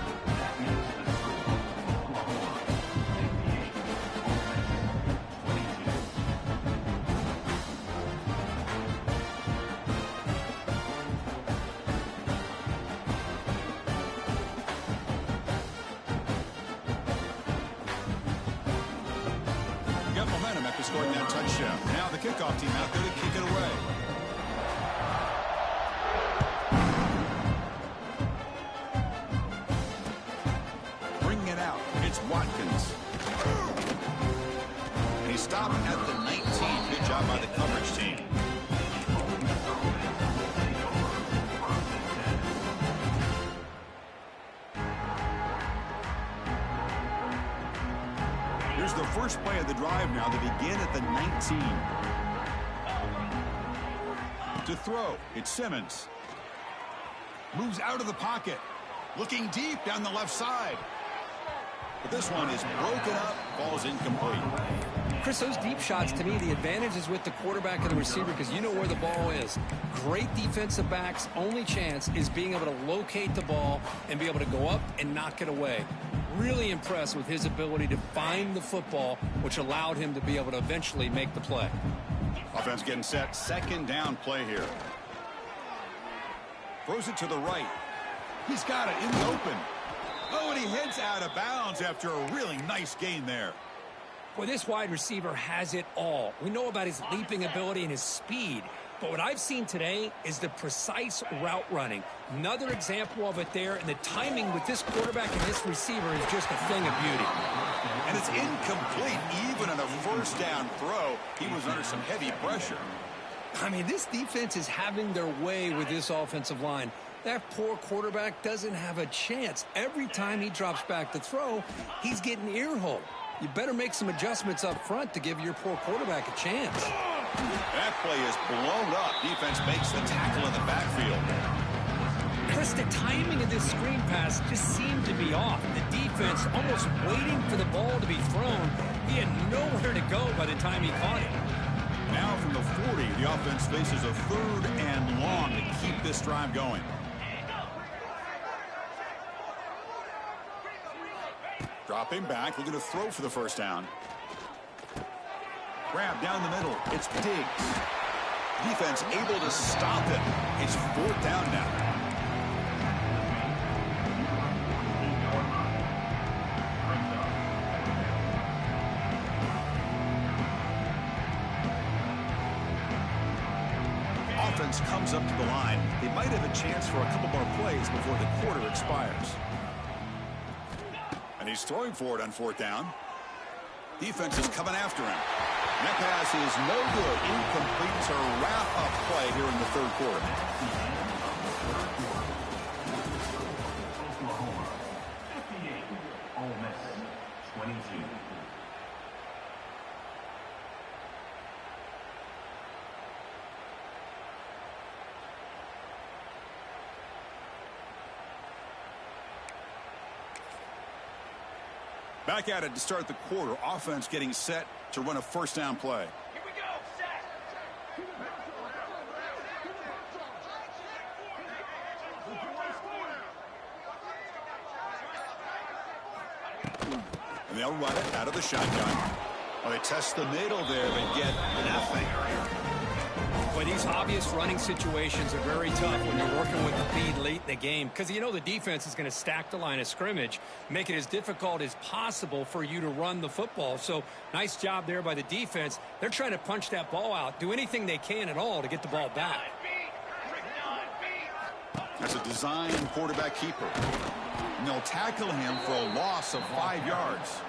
Scoring that touchdown. Now the kickoff team out there to kick it away. Bringing it out. It's Watkins. And he stopped at the 19. Good job by the coverage team. Here's the first play of the drive now. They begin at the 19. To throw, it's Simmons. Moves out of the pocket. Looking deep down the left side. But this one is broken up, falls incomplete. Chris, those deep shots, to me, the advantage is with the quarterback and the receiver because you know where the ball is. Great defensive backs, only chance is being able to locate the ball and be able to go up and knock it away. Really impressed with his ability to find the football, which allowed him to be able to eventually make the play. Offense getting set. Second down play here. Throws it to the right. He's got it in the open. Oh, and he heads out of bounds after a really nice gain there. Well, this wide receiver has it all. We know about his leaping ability and his speed. But what I've seen today is the precise route running. Another example of it there, and the timing with this quarterback and this receiver is just a thing of beauty. And it's incomplete. Even on a first down throw, he was under some heavy pressure. I mean, this defense is having their way with this offensive line. That poor quarterback doesn't have a chance. Every time he drops back to throw, he's getting earholed. You better make some adjustments up front to give your poor quarterback a chance. That play is blown up. Defense makes the tackle in the backfield. Chris, the timing of this screen pass just seemed to be off. The defense almost waiting for the ball to be thrown. He had nowhere to go by the time he caught it. Now from the 40, the offense faces a 3rd and long to keep this drive going. Dropping back, looking to throw for the first down. Grab down the middle. It's Diggs. Defense able to stop it. It's 4th down now. Offense comes up to the line. They might have a chance for a couple more plays before the quarter expires. And he's throwing for it on 4th down. Defense is coming after him. That pass is no good. Incomplete to wrap up play here in the 3rd quarter. Oklahoma, 58. Ole Miss, 22. Back at it to start the quarter. Offense getting set to run a first down play. Here we go, set. And they'll run it out of the shotgun. Well, they test the middle there, but get nothing. But these obvious running situations are very tough when you're working with the lead late in the game, because you know the defense is going to stack the line of scrimmage, make it as difficult as possible for you to run the football. So nice job there by the defense. They're trying to punch that ball out, do anything they can at all to get the ball back. That's a design quarterback keeper. And they'll tackle him for a loss of 5 yards.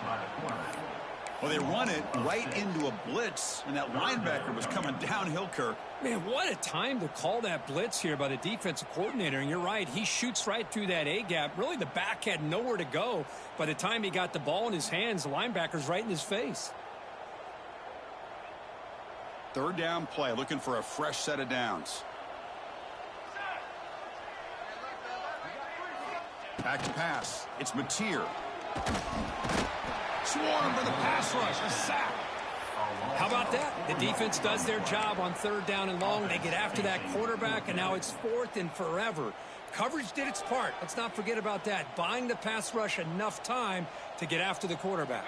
Well, they run it right into a blitz, and that linebacker was coming downhill, Kirk. Man, what a time to call that blitz here by the defensive coordinator. And you're right, he shoots right through that A-gap. Really, the back had nowhere to go. By the time he got the ball in his hands, the linebacker's right in his face. 3rd down play, looking for a fresh set of downs. Back to pass. It's Mateer. Swarm for the pass rush. A sack. How about that? The defense does their job on 3rd down and long. They get after that quarterback, and now it's 4th and forever. Coverage did its part. Let's not forget about that. Buying the pass rush enough time to get after the quarterback.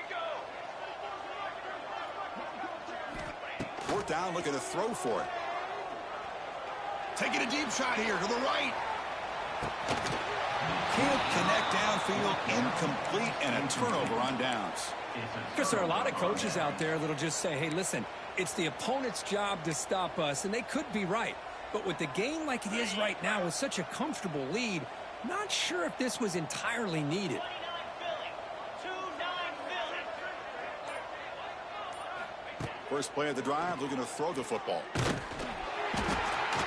4th down, looking to throw for it. Taking a deep shot here to the right. Can't connect downfield, incomplete, and a turnover on downs. Because there are a lot of coaches out there that'll just say, hey, listen, it's the opponent's job to stop us, and they could be right. But with the game like it is right now with such a comfortable lead, not sure if this was entirely needed. First play of the drive, looking to throw the football.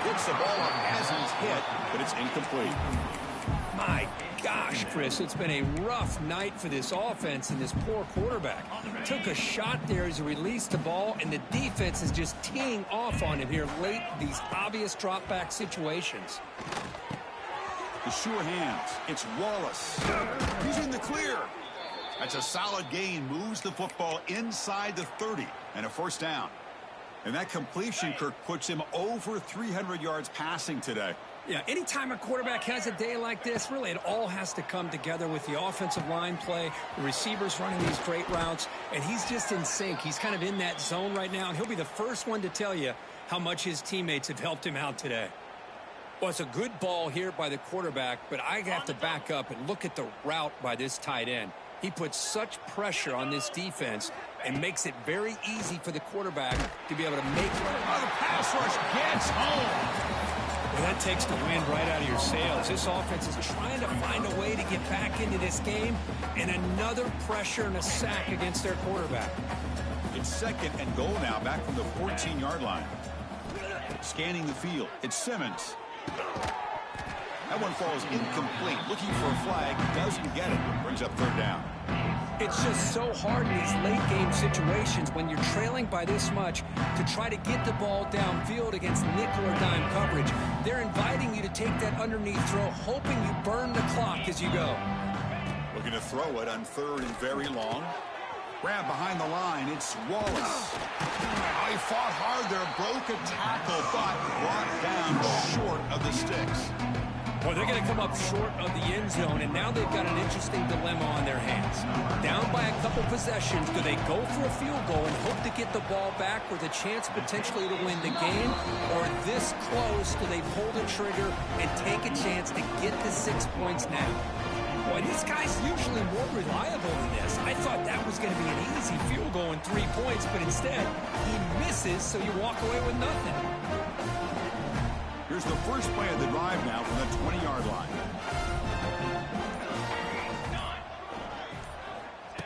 Gets the ball up as he's hit, but it's incomplete. My gosh, Chris, it's been a rough night for this offense and this poor quarterback. Took a shot there as he released the ball, and the defense is just teeing off on him here late in these obvious drop-back situations. The sure hands. It's Wallace. He's in the clear. That's a solid gain. Moves the football inside the 30 and a first down. And that completion, Kirk, puts him over 300 yards passing today. Yeah, anytime a quarterback has a day like this, really it all has to come together with the offensive line play, the receivers running these great routes, and he's just in sync. He's kind of in that zone right now, and he'll be the first one to tell you how much his teammates have helped him out today. Well, it's a good ball here by the quarterback, but I have to back up and look at the route by this tight end. He puts such pressure on this defense and makes it very easy for the quarterback to be able to make it. Oh, the pass rush gets home. Well, that takes the wind right out of your sails. This offense is trying to find a way to get back into this game, and another pressure and a sack against their quarterback. It's second and goal now, back from the 14-yard line. Scanning the field, it's Simmons. That one falls incomplete. Looking for a flag, doesn't get it. Brings up third down. It's just so hard in these late-game situations when you're trailing by this much to try to get the ball downfield against nickel or dime coverage. They're inviting you to take that underneath throw, hoping you burn the clock as you go. Looking to throw it on third and very long. Grab behind the line, it's Wallace. Oh, he fought hard there, broke a tackle, but brought down short of the sticks. Well, they're going to come up short of the end zone, and now they've got an interesting dilemma on their hands. Down by a couple possessions, do they go for a field goal and hope to get the ball back with a chance potentially to win the game? Or this close, do they pull the trigger and take a chance to get the 6 points now? Boy, this guy's usually more reliable than this. I thought that was going to be an easy field goal and 3 points, but instead, he misses, so you walk away with nothing. Here's the first play of the drive now from the 20-yard line.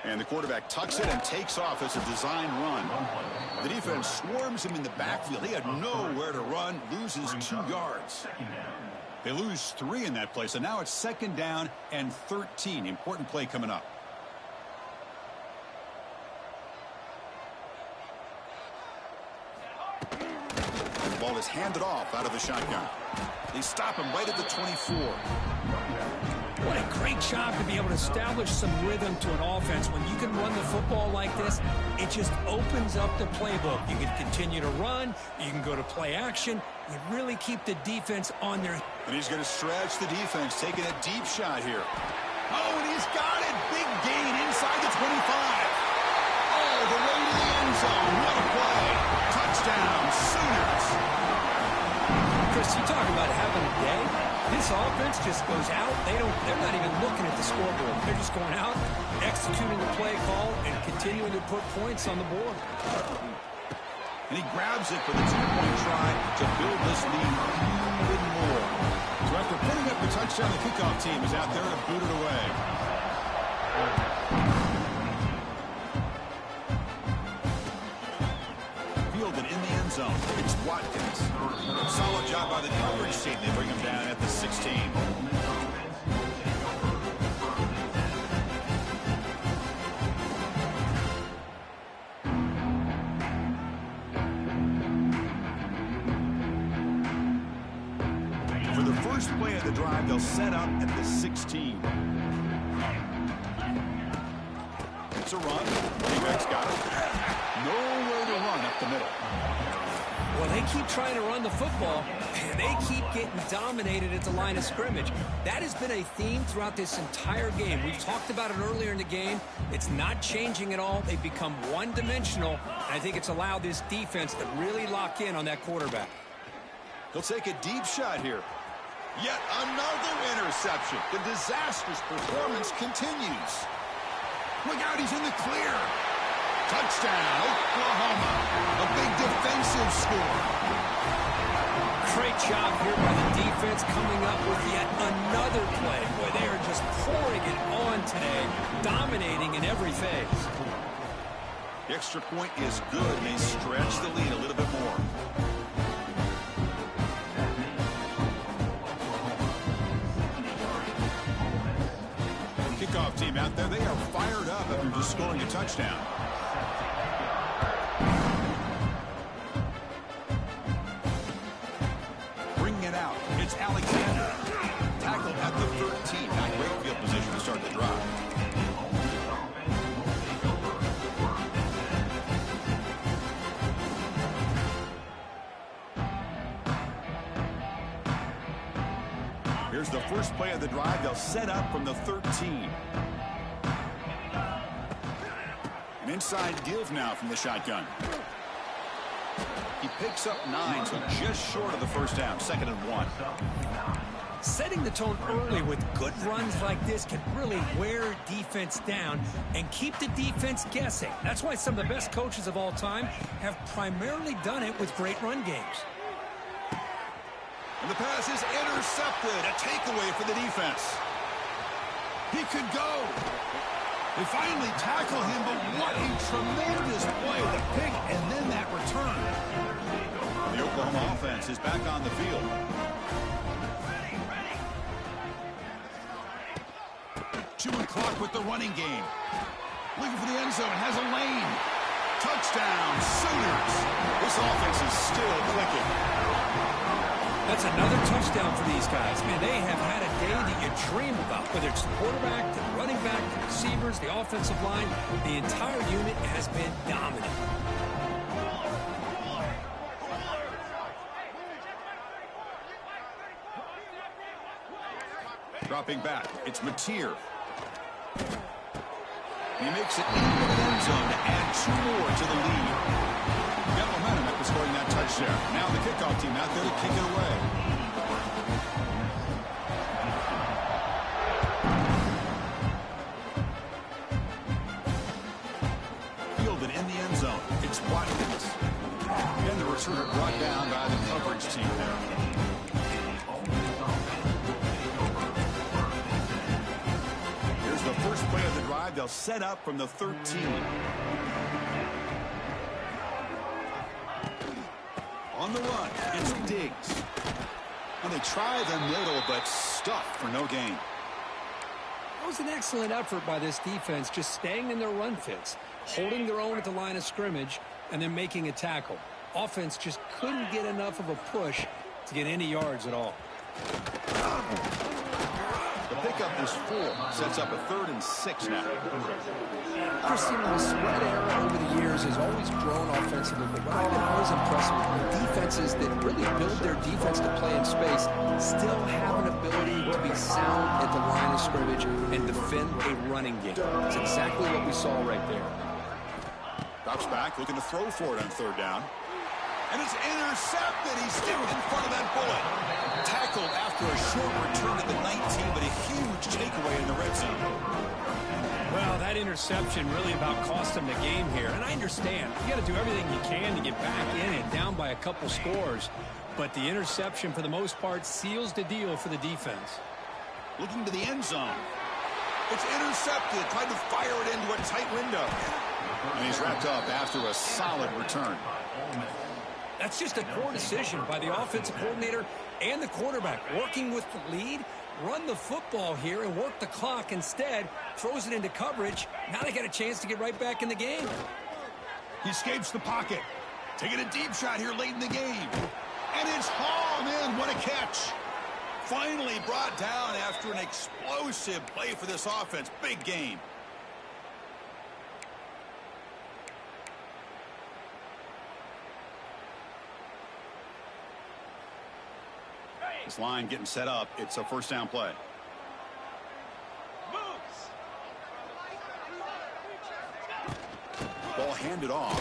And the quarterback tucks it and takes off as a design run. The defense swarms him in the backfield. He had nowhere to run, loses 2 yards. They lose 3 in that play, so now it's second down and 13. Important play coming up. The ball is handed off out of the shotgun. They stop him right at the 24. What a great job to be able to establish some rhythm to an offense. When you can run the football like this, it just opens up the playbook. You can continue to run. You can go to play action. You really keep the defense on their... And he's going to stretch the defense, taking a deep shot here. Oh, and he's got it. Big gain inside the 25. Oh, the way to the end zone. What a play. Touchdown, Sooners. Chris, you talk about having a day. This offense just goes out. They're not even looking at the scoreboard. They're just going out, executing the play call, and continuing to put points on the board. And he grabs it for the 2-point try to build this lead even more. So after putting up the touchdown, the kickoff team is out there to boot it away. Fielded in the end zone. It's Watkins. Solid job by the coverage team. They bring him down at the 16. For the first play of the drive, they'll set up at the 16. It's a run. T-Rex got it. Nowhere to run up the middle. Well, they keep trying to run the football, and they keep getting dominated at the line of scrimmage. That has been a theme throughout this entire game. We've talked about it earlier in the game. It's not changing at all. They've become one-dimensional, and I think it's allowed this defense to really lock in on that quarterback. He'll take a deep shot here. Yet another interception. The disastrous performance continues. Look out, he's in the clear. Touchdown, Oklahoma. A big defensive score. Great job here by the defense coming up with yet another play. Boy, they are just pouring it on today, dominating in every phase. The extra point is good, and they stretch the lead a little bit more. Kickoff team out there, they are fired up after just scoring a touchdown. Bringing it out, it's Alexander. Tackled at the 13. Not great field position to start the drive. Here's the first play of the drive. They'll set up from the 13. An inside give now from the shotgun. He picks up 9, so just short of the first down. 2nd and 1. Setting the tone early with good runs like this can really wear defense down and keep the defense guessing. That's why some of the best coaches of all time have primarily done it with great run games. And the pass is intercepted. A takeaway for the defense. He could go. They finally tackle him, but what a tremendous play. The pick and then that return. The Oklahoma offense is back on the field. Chewing clock with the running game. Looking for the end zone. Has a lane. Touchdown, Sooners. This offense is still clicking. That's another touchdown for these guys. Man, they have had a day that you dream about. Whether it's the quarterback, the running back, the receivers, the offensive line, the entire unit has been dominant. Dropping back, it's Mateer. He makes it into the end zone to add 2 more to the lead. Got momentum after scoring that touchdown. Now the kickoff team out there to kick it away. Fielded in the end zone. It's Watkins. And the returner brought down by the coverage team there. Here's the first play of the drive. They'll set up from the 13. On the run, it's Diggs. And they try the middle, but stuffed for no gain. That was an excellent effort by this defense, just staying in their run fits, holding their own at the line of scrimmage, and then making a tackle. Offense just couldn't get enough of a push to get any yards at all. The pickup is 4. Sets up a 3rd and 6 now. Christine, the spread era over the years has always grown offensively, but what I've been always impressed with defenses that really build their defense to play in space still have an ability to be sound at the line of scrimmage and defend a running game. It's exactly what we saw right there. Drops back, looking to throw for it on 3rd down. And it's intercepted. He's stepped in front of that bullet. Tackled after a short return to the 19, but a huge takeaway in the red zone. Well, that interception really about cost them the game here. And I understand. You got to do everything you can to get back in it, down by a couple scores. But the interception, for the most part, seals the deal for the defense. Looking to the end zone. It's intercepted. Tried to fire it into a tight window. And he's wrapped up after a solid return. That's just a poor decision by the offensive coordinator and the quarterback. Working with the lead, run the football here and work the clock instead. Throws it into coverage. Now they get a chance to get right back in the game. He escapes the pocket. Taking a deep shot here late in the game. And it's Hall, man, what a catch. Finally brought down after an explosive play for this offense. Big game. This line getting set up. It's a 1st down play. Ball handed off.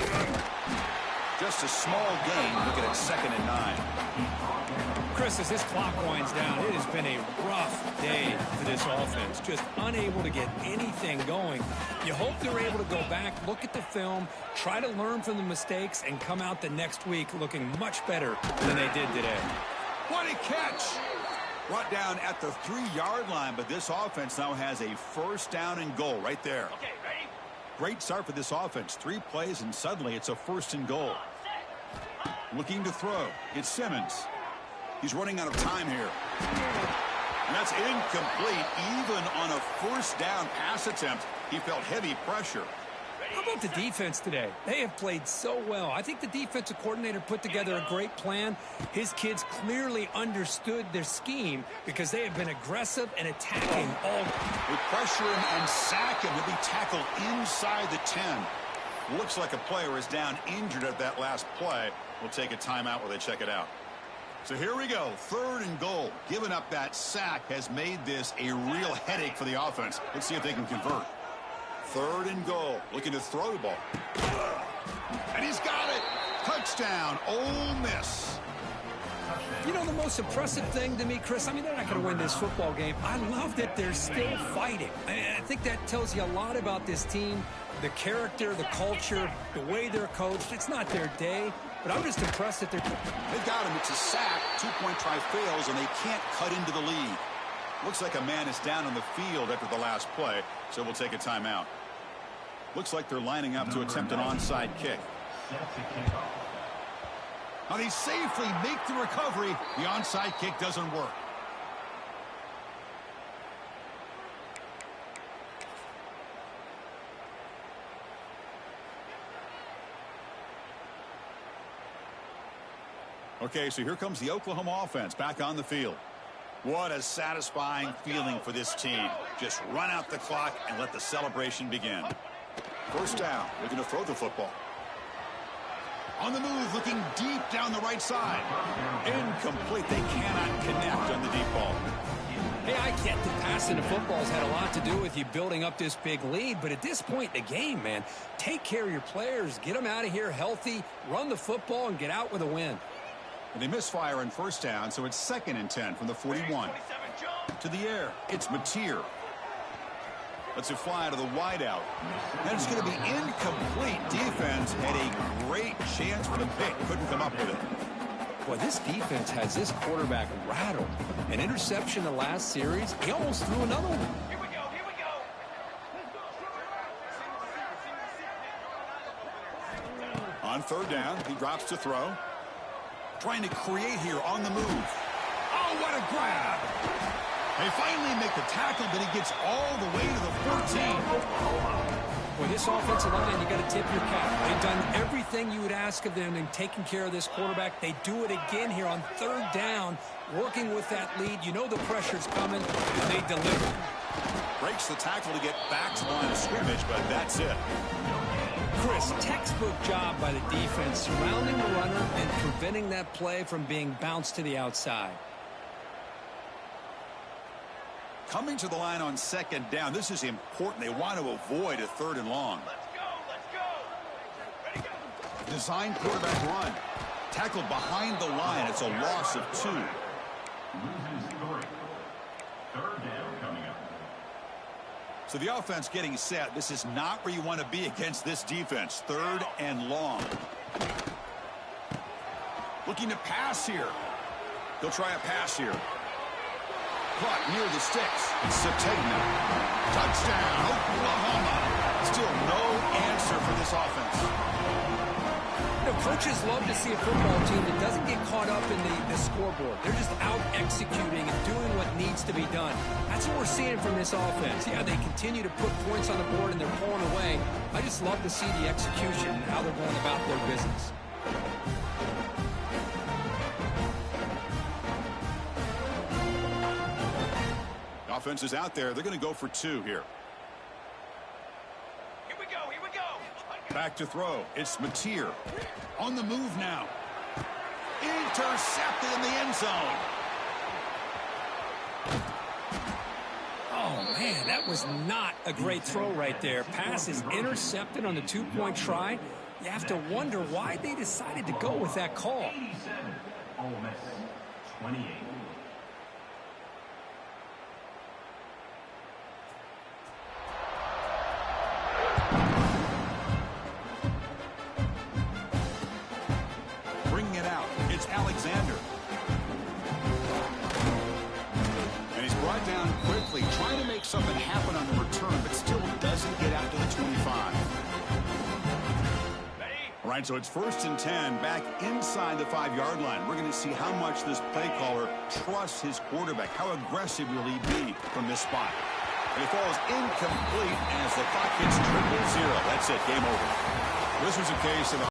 Just a small gain. Looking at 2nd and 9. Chris, as this clock winds down, it has been a rough day for this offense. Just unable to get anything going. You hope they're able to go back, look at the film, try to learn from the mistakes, and come out the next week looking much better than they did today. What a catch! Brought down at the 3-yard line, but this offense now has a 1st down and goal right there. Okay, ready? Great start for this offense. 3 plays, and suddenly it's a 1st and goal. Looking to throw. It's Simmons. He's running out of time here. And that's incomplete. Even on a 1st down pass attempt, he felt heavy pressure. How about the defense today? They have played so well. I think the defensive coordinator put together a great plan. His kids clearly understood their scheme because they have been aggressive and attacking all. With pressure and sack him, he'll be tackled inside the 10. Looks like a player is down injured at that last play. We'll take a timeout while they check it out. So here we go, 3rd and goal. Giving up that sack has made this a real headache for the offense. Let's see if they can convert. 3rd and goal, looking to throw the ball. And he's got it. Touchdown, Ole Miss. You know, the most impressive thing to me, Chris, I mean, they're not going to win this football game. I love that they're still fighting. I think that tells you a lot about this team, the character, the culture, the way they're coached. It's not their day, but I'm just impressed that They've got him. It's a sack. Two-point try fails, and they can't cut into the lead. Looks like a man is down on the field after the last play, so we'll take a timeout. Looks like they're lining up to attempt an onside kick. Now they safely make the recovery. The onside kick doesn't work. Okay, so here comes the Oklahoma offense back on the field. What a satisfying feeling for this team. Just run out the clock and let the celebration begin. First down, looking to throw the football. On the move, looking deep down the right side. Incomplete. They cannot connect on the deep ball. Hey, I get that passing the football's had a lot to do with you building up this big lead, but at this point in the game, man, take care of your players, get them out of here healthy, run the football, and get out with a win. And they misfire in first down, so it's 2nd and 10 from the 41. To the air, it's Mateer. Lets it fly to the wideout. And it's going to be incomplete. Defense had a great chance for the pick. Couldn't come up with it. Boy, this defense has this quarterback rattled. An interception the last series. He almost threw another one. Here we go, here we go. On third down, he drops to throw. Trying to create here on the move. Oh, what a grab! They finally make the tackle, but he gets all the way to the 14. Boy, this offensive line, you got to tip your cap. They've done everything you would ask of them in taking care of this quarterback. They do it again here on third down, working with that lead. You know the pressure's coming, and they deliver. Breaks the tackle to get back to the line of scrimmage, but that's it. Chris, textbook job by the defense, surrounding the runner and preventing that play from being bounced to the outside. Coming to the line on 2nd down. This is important. They want to avoid a 3rd and long. Let's go, let's go. Ready, go. Design quarterback run. Tackled behind the line. It's a loss of 2. Loses 3. Third down coming up. So the offense getting set. This is not where you want to be against this defense. 3rd and long. Looking to pass here. He'll try a pass here. Caught near the sticks. Sategna. Touchdown, Oklahoma. Still no answer for this offense. You know, coaches love to see a football team that doesn't get caught up in the scoreboard. They're just out executing and doing what needs to be done. That's what we're seeing from this offense. Yeah, they continue to put points on the board and they're pulling away. I just love to see the execution and how they're going about their business. Offense is out there. They're going to go for 2 here. Here we go, here we go. Back to throw. It's Mateer. On the move now. Intercepted in the end zone. Oh, man, that was not a great throw right there. Pass is intercepted on the 2-point try. You have to wonder why they decided to go with that call. 87. Ole Miss 28. Bringing it out. It's Alexander. And he's brought down quickly, trying to make something happen on the return, but still doesn't get out to the 25. All right, so it's 1st and 10 back inside the 5-yard line. We're going to see how much this play caller trusts his quarterback. How aggressive will he be from this spot? And he falls incomplete as the clock hits 0-0. That's it, game over. This was a case of